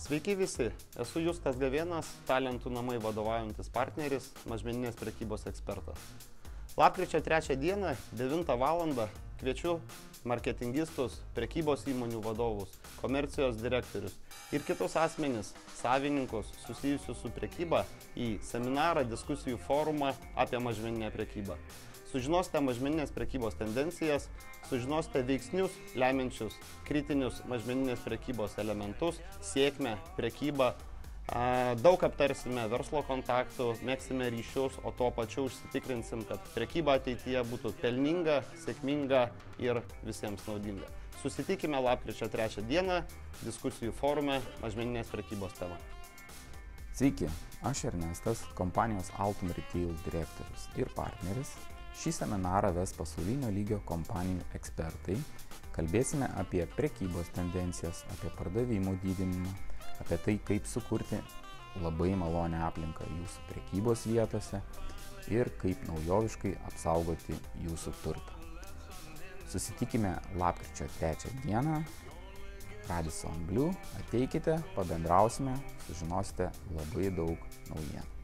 Sveiki visi, esu Justas Gavėnas, Talentų namai vadovaujantis partneris, mažmeninės prekybos ekspertas. Lapkričio 3 dieną, 9 val. Kviečiu marketingistus, prekybos įmonių vadovus, komercijos direktorius ir kitus asmenis, savininkus susijusius su prekyba į seminarą, diskusijų forumą apie mažmeninę prekybą. Sužinosite mažmeninės prekybos tendencijas, sužinosite veiksnius, lemiančius kritinius mažmeninės prekybos elementus, sėkmę, prekybą. Daug aptarsime verslo kontaktų, mėgsime ryšius, o tuo pačiu užsitikrinsim, kad prekyba ateityje būtų pelninga, sėkminga ir visiems naudinga. Susitikime lapkričio 3 dieną diskusijų forume mažmeninės prekybos tema. Sveiki, aš Ernestas, kompanijos Altum Retail direktorius ir partneris. Šį seminarą ves pasaulinio lygio kompanijų ekspertai. Kalbėsime apie prekybos tendencijas, apie pardavimų didinimą, apie tai, kaip sukurti labai malonią aplinką jūsų prekybos vietose ir kaip naujoviškai apsaugoti jūsų turtą. Susitikime lapkričio 3 dieną, Radisson Blu. Ateikite, pabendrausime, sužinosite labai daug naujienų.